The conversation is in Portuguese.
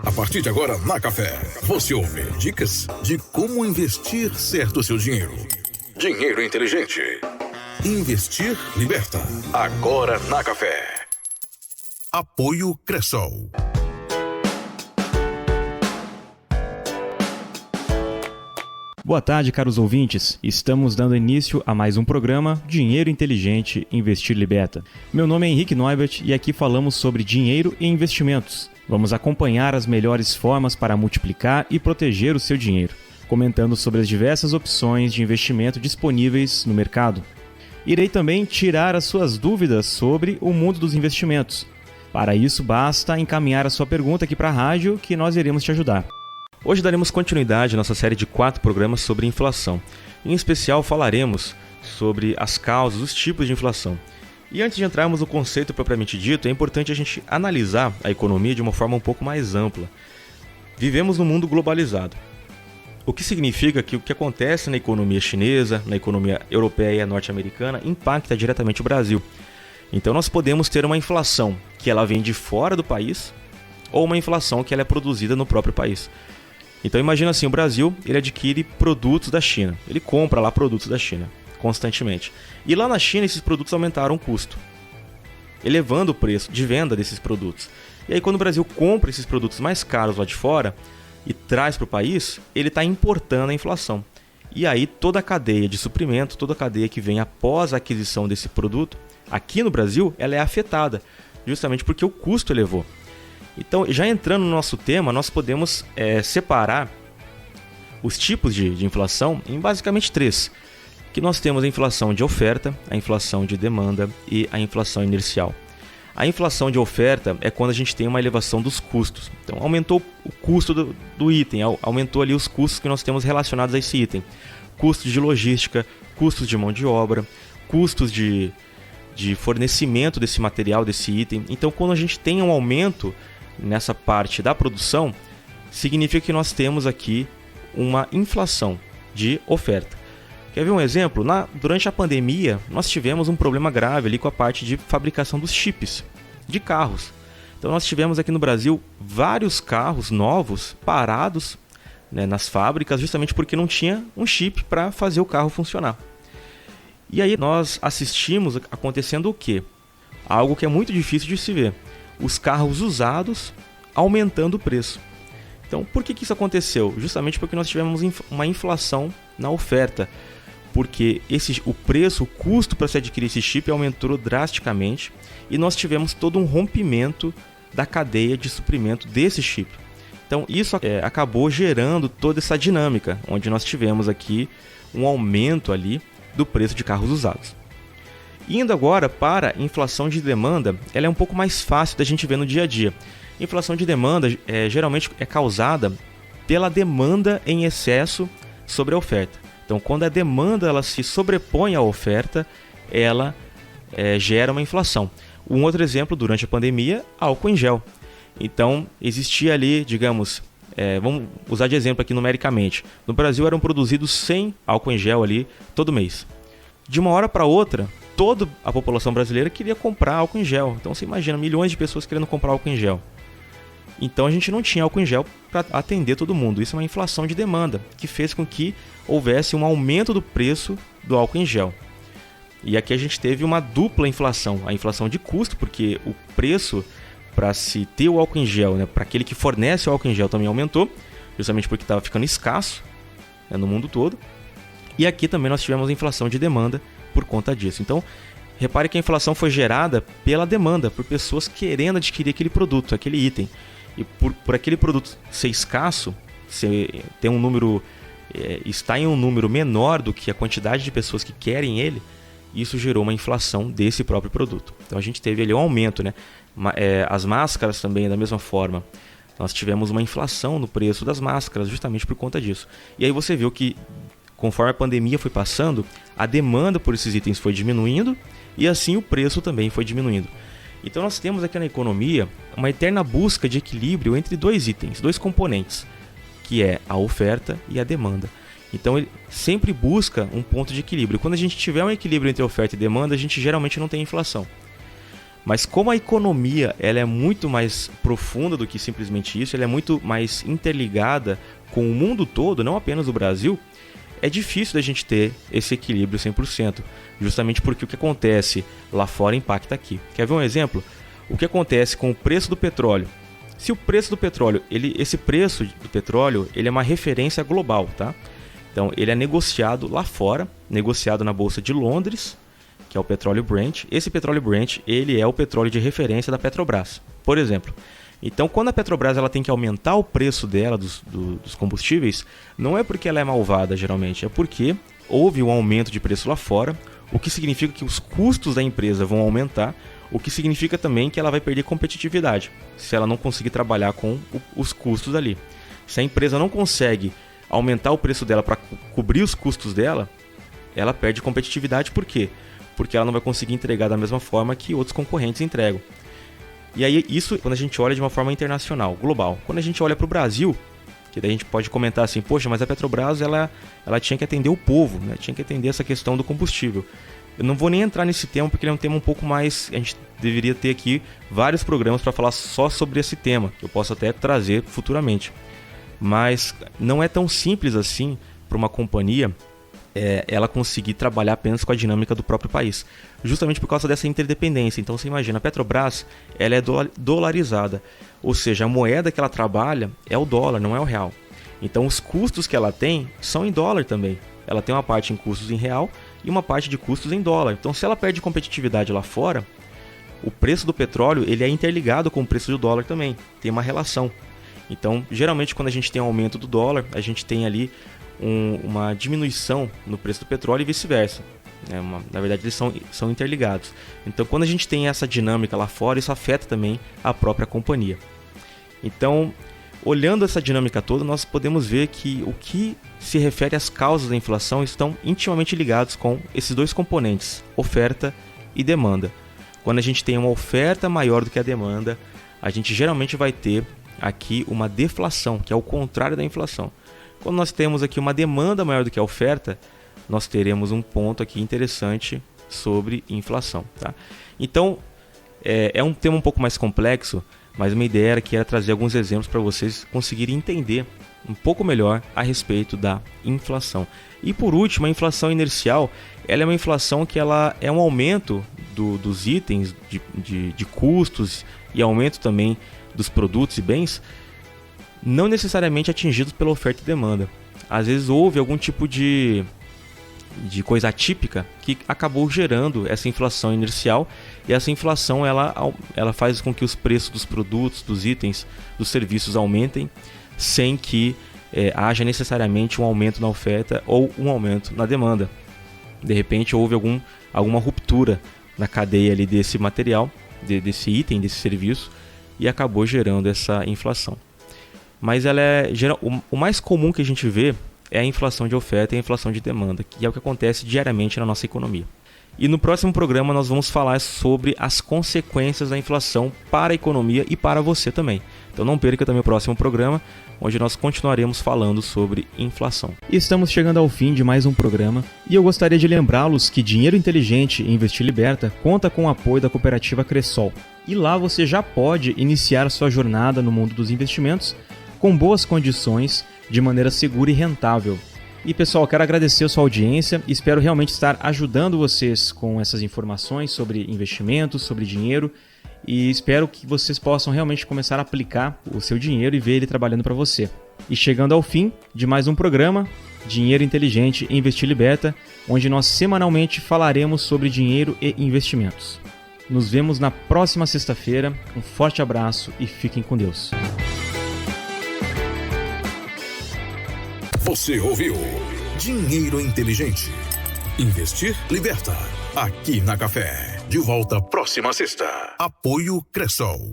A partir de agora, na Café, você ouve dicas de como investir certo o seu dinheiro. Dinheiro inteligente. Investir liberta. Agora na Café. Apoio Cressol. Boa tarde, caros ouvintes. Estamos dando início a mais um programa Dinheiro Inteligente Investir Liberta. Meu nome é Henrique Neubert e aqui falamos sobre dinheiro e investimentos. Vamos acompanhar as melhores formas para multiplicar e proteger o seu dinheiro, comentando sobre as diversas opções de investimento disponíveis no mercado. Irei também tirar as suas dúvidas sobre o mundo dos investimentos. Para isso, basta encaminhar a sua pergunta aqui para a rádio que nós iremos te ajudar. Hoje daremos continuidade à nossa série de 4 programas sobre inflação. Em especial, falaremos sobre as causas, os tipos de inflação. E antes de entrarmos no conceito propriamente dito, é importante a gente analisar a economia de uma forma um pouco mais ampla. Vivemos num mundo globalizado, o que significa que o que acontece na economia chinesa, na economia europeia e norte-americana impacta diretamente o Brasil. Então nós podemos ter uma inflação que ela vem de fora do país ou uma inflação que ela é produzida no próprio país. Então imagina assim, o Brasil ele adquire produtos da China, ele compra lá produtos da China constantemente. E lá na China esses produtos aumentaram o custo, elevando o preço de venda desses produtos. E aí quando o Brasil compra esses produtos mais caros lá de fora e traz para o país, ele está importando a inflação. E aí toda a cadeia de suprimento, toda a cadeia que vem após a aquisição desse produto, aqui no Brasil, ela é afetada, justamente porque o custo elevou. Então, já entrando no nosso tema, nós podemos separar os tipos de inflação em basicamente 3. Que nós temos a inflação de oferta, a inflação de demanda e a inflação inercial. A inflação de oferta é quando a gente tem uma elevação dos custos. Então, aumentou o custo do item, aumentou ali os custos que nós temos relacionados a esse item. Custos de logística, custos de mão de obra, custos de fornecimento desse material, desse item. Então, quando a gente tem um aumento nessa parte da produção, significa que nós temos aqui uma inflação de oferta. Quer ver um exemplo? Durante a pandemia, nós tivemos um problema grave ali com a parte de fabricação dos chips de carros. Então nós tivemos aqui no Brasil vários carros novos parados, né, nas fábricas, justamente porque não tinha um chip para fazer o carro funcionar. E aí nós assistimos acontecendo o quê? Algo que é muito difícil de se ver. Os carros usados aumentando o preço. Então, por que isso aconteceu? Justamente porque nós tivemos uma inflação na oferta. Porque o custo para se adquirir esse chip aumentou drasticamente e nós tivemos todo um rompimento da cadeia de suprimento desse chip. Então, isso acabou gerando toda essa dinâmica, onde nós tivemos aqui um aumento ali do preço de carros usados. Indo agora para a inflação de demanda, ela é um pouco mais fácil da gente ver no dia a dia. Inflação de demanda geralmente é causada pela demanda em excesso sobre a oferta. Então, quando a demanda ela se sobrepõe à oferta, ela gera uma inflação. Um outro exemplo, durante a pandemia, álcool em gel. Então, existia ali, digamos, vamos usar de exemplo aqui numericamente. No Brasil eram produzidos 100 álcool em gel ali todo mês. De uma hora para outra, toda a população brasileira queria comprar álcool em gel. Então você imagina, milhões de pessoas querendo comprar álcool em gel. Então a gente não tinha álcool em gel para atender todo mundo. Isso é uma inflação de demanda, que fez com que houvesse um aumento do preço do álcool em gel. E aqui a gente teve uma dupla inflação. A inflação de custo, porque o preço para se ter o álcool em gel, né, para aquele que fornece o álcool em gel também aumentou, justamente porque estava ficando escasso, né, no mundo todo. E aqui também nós tivemos a inflação de demanda por conta disso. Então, repare que a inflação foi gerada pela demanda, por pessoas querendo adquirir aquele produto, aquele item. E por aquele produto ser escasso, ter um número, está em um número menor do que a quantidade de pessoas que querem ele, isso gerou uma inflação desse próprio produto. Então a gente teve ali um aumento, né? As máscaras também, da mesma forma. Nós tivemos uma inflação no preço das máscaras justamente por conta disso. E aí você viu que, conforme a pandemia foi passando, a demanda por esses itens foi diminuindo e assim o preço também foi diminuindo. Então nós temos aqui na economia uma eterna busca de equilíbrio entre dois itens, dois componentes, que é a oferta e a demanda. Então ele sempre busca um ponto de equilíbrio. Quando a gente tiver um equilíbrio entre oferta e demanda, a gente geralmente não tem inflação. Mas como a economia ela é muito mais profunda do que simplesmente isso, ela é muito mais interligada com o mundo todo, não apenas o Brasil, é difícil da gente ter esse equilíbrio 100%, justamente porque o que acontece lá fora impacta aqui. Quer ver um exemplo? O que acontece com o preço do petróleo? Se o preço do petróleo, esse preço do petróleo, ele é uma referência global, tá? Então, ele é negociado lá fora, negociado na Bolsa de Londres, que é o petróleo Brent. Esse petróleo Brent, ele é o petróleo de referência da Petrobras, por exemplo. Então, quando a Petrobras ela tem que aumentar o preço dela dos combustíveis, não é porque ela é malvada, geralmente, é porque houve um aumento de preço lá fora, o que significa que os custos da empresa vão aumentar, o que significa também que ela vai perder competitividade, se ela não conseguir trabalhar com os custos ali. Se a empresa não consegue aumentar o preço dela para cobrir os custos dela, ela perde competitividade. Por quê? Porque ela não vai conseguir entregar da mesma forma que outros concorrentes entregam. E aí isso quando a gente olha de uma forma internacional, global. Quando a gente olha para o Brasil, que daí a gente pode comentar assim, poxa, mas a Petrobras ela tinha que atender o povo, né? Tinha que atender essa questão do combustível. Eu não vou nem entrar nesse tema porque ele é um tema um pouco mais... A gente deveria ter aqui vários programas para falar só sobre esse tema, que eu posso até trazer futuramente. Mas não é tão simples assim para uma companhia ela conseguir trabalhar apenas com a dinâmica do próprio país, justamente por causa dessa interdependência. Então você imagina, a Petrobras ela é dolarizada, ou seja, a moeda que ela trabalha é o dólar, não é o real. Então os custos que ela tem são em dólar também. Ela tem uma parte em custos em real e uma parte de custos em dólar. Então se ela perde competitividade lá fora, o preço do petróleo ele é interligado com o preço do dólar também, tem uma relação. Então geralmente quando a gente tem um aumento do dólar, a gente tem ali uma diminuição no preço do petróleo e vice-versa. Na verdade, eles são interligados. Então, quando a gente tem essa dinâmica lá fora, isso afeta também a própria companhia. Então, olhando essa dinâmica toda, nós podemos ver que o que se refere às causas da inflação estão intimamente ligados com esses dois componentes, oferta e demanda. Quando a gente tem uma oferta maior do que a demanda, a gente geralmente vai ter aqui uma deflação, que é o contrário da inflação. Quando nós temos aqui uma demanda maior do que a oferta, nós teremos um ponto aqui interessante sobre inflação. Tá? Então, é um tema um pouco mais complexo, mas uma ideia era trazer alguns exemplos para vocês conseguirem entender um pouco melhor a respeito da inflação. E por último, a inflação inercial, ela é uma inflação que ela é um aumento dos itens, de custos e aumento também dos produtos e bens, não necessariamente atingidos pela oferta e demanda. Às vezes houve algum tipo de coisa atípica que acabou gerando essa inflação inercial, e essa inflação ela faz com que os preços dos produtos, dos itens, dos serviços aumentem sem que haja necessariamente um aumento na oferta ou um aumento na demanda. De repente houve alguma ruptura na cadeia ali desse material, desse item, desse serviço, e acabou gerando essa inflação. Mas o mais comum que a gente vê é a inflação de oferta e a inflação de demanda, que é o que acontece diariamente na nossa economia. E no próximo programa nós vamos falar sobre as consequências da inflação para a economia e para você também. Então não perca também o próximo programa, onde nós continuaremos falando sobre inflação. Estamos chegando ao fim de mais um programa e eu gostaria de lembrá-los que Dinheiro Inteligente e Investir Liberta conta com o apoio da cooperativa Cressol. E lá você já pode iniciar sua jornada no mundo dos investimentos com boas condições, de maneira segura e rentável. E pessoal, quero agradecer a sua audiência e espero realmente estar ajudando vocês com essas informações sobre investimentos, sobre dinheiro, e espero que vocês possam realmente começar a aplicar o seu dinheiro e ver ele trabalhando para você. E chegando ao fim de mais um programa, Dinheiro Inteligente e Investir Liberta, onde nós semanalmente falaremos sobre dinheiro e investimentos. Nos vemos na próxima sexta-feira, um forte abraço e fiquem com Deus. Você ouviu Dinheiro Inteligente. Investir liberta. Aqui na Café. De volta próxima sexta. Apoio Cressol.